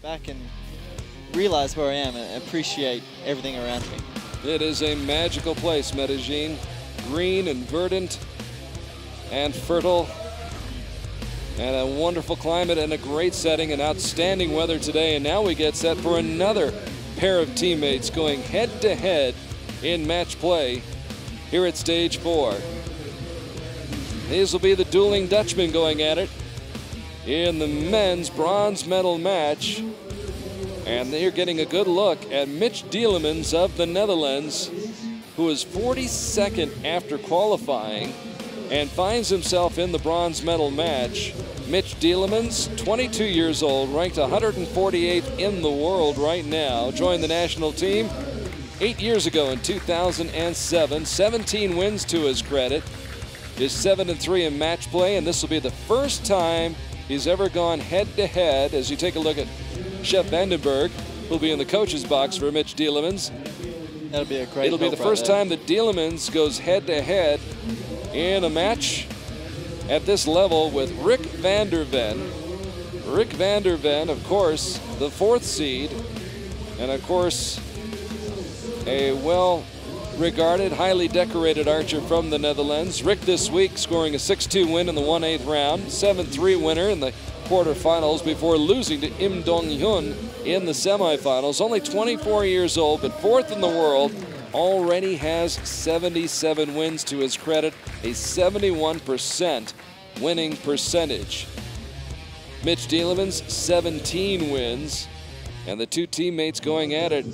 back and realize where I am and appreciate everything around me. It is a magical place, Medellin. Green and verdant and fertile, and a wonderful climate and a great setting and outstanding weather today. And now we get set for another pair of teammates going head-to-head in match play here at stage 4. These will be the dueling Dutchmen going at it in the men's bronze medal match. And they're getting a good look at Mitch Dielemans of the Netherlands, who is 42nd after qualifying and finds himself in the bronze medal match. Mitch Dielemans, 22 years old, ranked 148th in the world right now, joined the national team 8 years ago in 2007, 17 wins to his credit, is 7-3 in match play, and this will be the first time he's ever gone head-to-head. As you take a look at Chef Vandenberg, who'll be in the coach's box for Mitch Dielemans. That'll be a great It'll be the first time that Dielemans goes head-to-head in a match at this level with Rick van der Ven. Rick van der Ven, of course, the 4th seed, and of course, a well-regarded, highly decorated archer from the Netherlands. Rick this week scoring a 6-2 win in the 1/8 round, 7-3 winner in the quarterfinals before losing to Im Dong-hyun in the semifinals. Only 24 years old, but 4th in the world. Already has 77 wins to his credit, a 71% winning percentage. Mitch Dielemans, 17 wins, and the two teammates going at it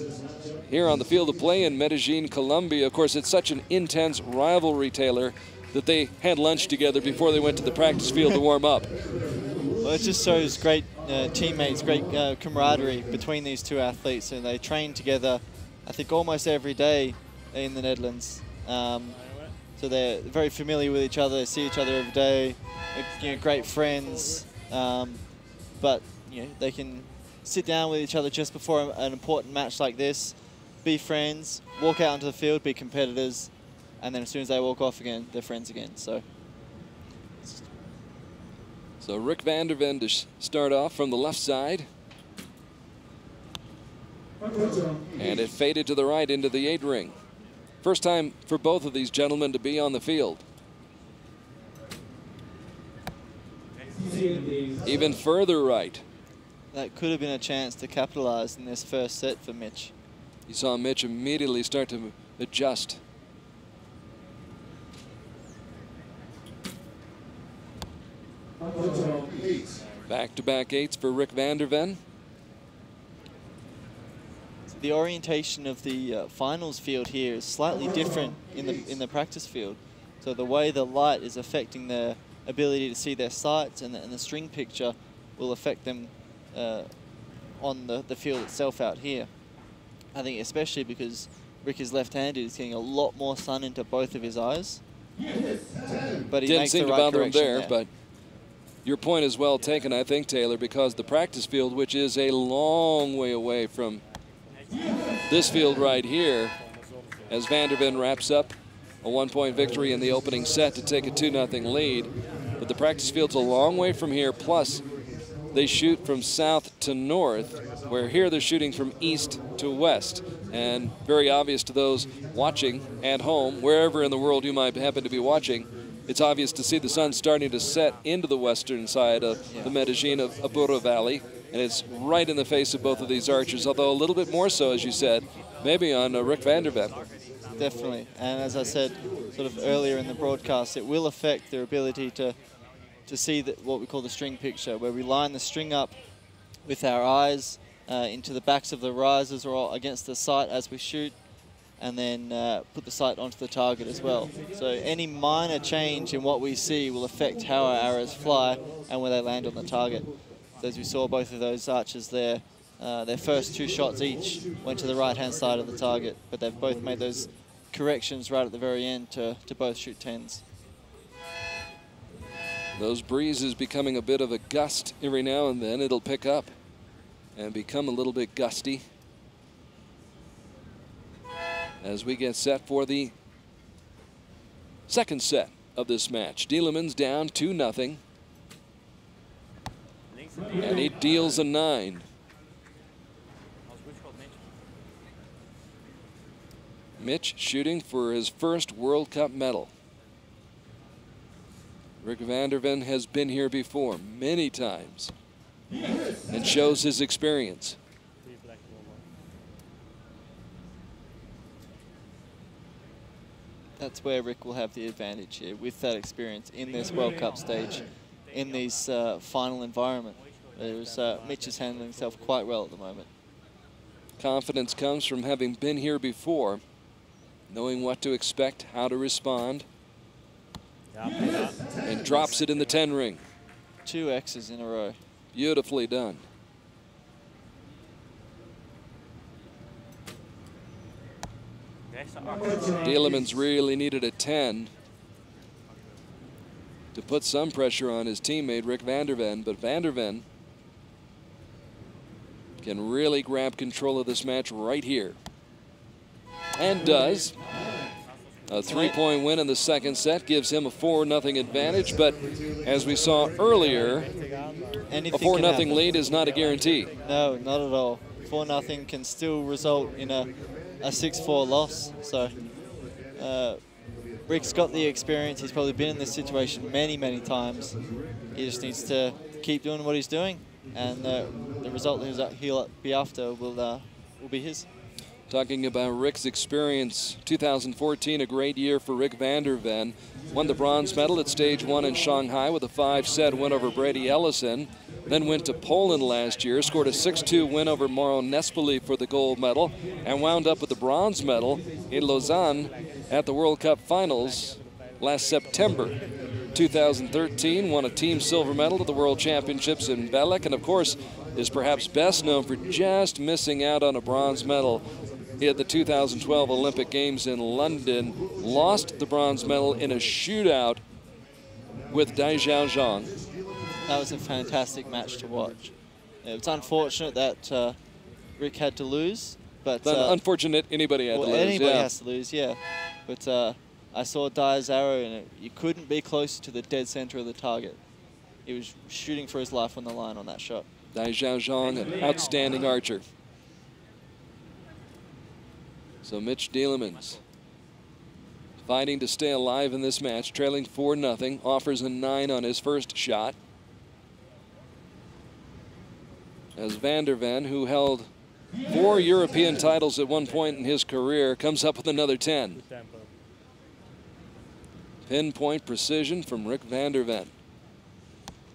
here on the field of play in Medellin, Colombia. Of course, it's such an intense rivalry, Taylor, that they had lunch together before they went to the practice field to warm up. Well, it just shows great teammates, great camaraderie between these two athletes, and they train together, I think, almost every day in the Netherlands. So they're very familiar with each other. They see each other every day. They're, great friends, but they can sit down with each other just before an important match like this, be friends, walk out onto the field, be competitors, and then as soon as they walk off again, they're friends again. So Rick van der Ven to start off from the left side. And it faded to the right into the 8 ring. First time for both of these gentlemen to be on the field. Even further right. That could have been a chance to capitalize in this first set for Mitch. You saw Mitch immediately start to adjust. Back-to-back 8s for Rick van der Ven. The orientation of the finals field here is slightly different in the practice field. So the way the light is affecting their ability to see their sights and the string picture will affect them on the field itself out here. I think especially because Rick is left-handed, he's getting a lot more sun into both of his eyes. But he didn't makes seem the to right bother him correction there, but your point is well taken, I think, Taylor, because the practice field, which is a long way away from this field right here, as van der Ven wraps up a 1-point victory in the opening set to take a 2-0 lead. But the practice field's a long way from here, plus they shoot from south to north, where here they're shooting from east to west. And very obvious to those watching at home, wherever in the world you might happen to be watching, it's obvious to see the sun starting to set into the western side of the Medellin of Apuro Valley. And it's right in the face of both of these archers, although a little bit more so, as you said, maybe on Rick van der Ven. Definitely. And as I said sort of earlier in the broadcast, it will affect their ability to see what we call the string picture, where we line the string up with our eyes into the backs of the risers or against the sight as we shoot, and then put the sight onto the target as well. So any minor change in what we see will affect how our arrows fly and where they land on the target. So as we saw both of those archers there, their first 2 shots each went to the right-hand side of the target, but they've both made those corrections right at the very end to both shoot 10s. Those breezes becoming a bit of a gust every now and then. It'll pick up and become a little bit gusty as we get set for the second set of this match. Dielemans down 2-0. And he deals a 9. Mitch shooting for his first World Cup medal. Rick van der Ven has been here before many times and shows his experience. That's where Rick will have the advantage here with that experience in this World Cup stage, in these final environment. Mitch is handling himself quite well at the moment. Confidence comes from having been here before, knowing what to expect, how to respond, and drops it in the 10 ring. 2 X's in a row. Beautifully done. Dielemans really needed a 10 to put some pressure on his teammate Rick van der Ven, but van der Ven can really grab control of this match right here. And does. A 3-point win in the second set gives him a 4-0 advantage, but as we saw earlier, a 4-0 lead is not a guarantee. No, not at all. 4-0 can still result in a 6-4 loss. So Rick's got the experience. He's probably been in this situation many, many times. He just needs to keep doing what he's doing, and the result he'll be after will be his. Talking about Rick's experience, 2014, a great year for Rick van der Ven. Won the bronze medal at stage 1 in Shanghai with a 5-set win over Brady Ellison. Then went to Poland last year, scored a 6-2 win over Mauro Nespoli for the gold medal, and wound up with the bronze medal in Lausanne at the World Cup finals last September. 2013, won a team silver medal at the World Championships in Belek, and of course is perhaps best known for just missing out on a bronze medal at the 2012 Olympic Games in London. Lost the bronze medal in a shootout with Dai Zhang. That was a fantastic match to watch. It's unfortunate that Rick had to lose, but unfortunate anybody had to lose. Anybody has to lose, yeah. But I saw Dai's arrow, and you couldn't be closer to the dead center of the target. He was shooting for his life on the line on that shot. Dai Zhang, an outstanding archer. So Mitch Dielemans fighting to stay alive in this match, trailing 4-0, offers a 9 on his first shot. As van der Ven, who held 4 European titles at one point in his career, comes up with another 10. Pinpoint precision from Rick van der Ven.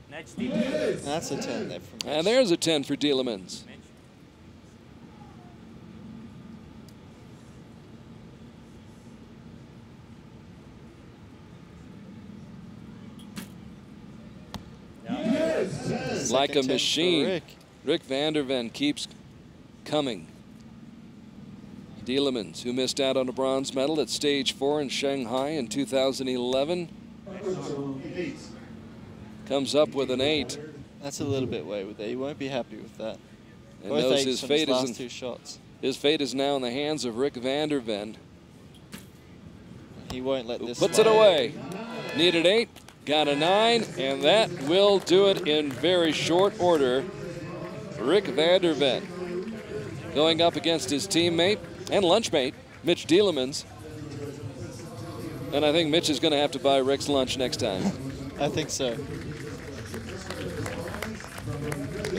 That's a 10 there from Mitch. And there's a 10 for Dielemans. Like a machine, Rick van der Ven keeps coming. Dielemans, who missed out on a bronze medal at stage 4 in Shanghai in 2011, comes up with an 8. That's a little bit wayward there. He won't be happy with that. And knows his fate last 2 shots. His fate is now in the hands of Rick van der Ven. He won't let this. Puts it away. Needed 8. Got a 9, and that will do it in very short order. Rick van der Ven going up against his teammate and lunchmate, Mitch Dielemans. And I think Mitch is going to have to buy Rick's lunch next time. I think so.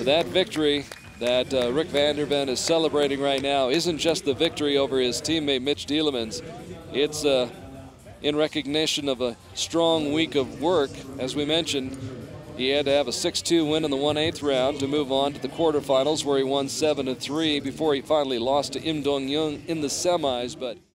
That victory that Rick van der Ven is celebrating right now isn't just the victory over his teammate Mitch Dielemans. It's in recognition of a strong week of work. As we mentioned, he had to have a 6-2 win in the 1/8 round to move on to the quarterfinals, where he won 7-3 before he finally lost to Im Dong-young in the semis. But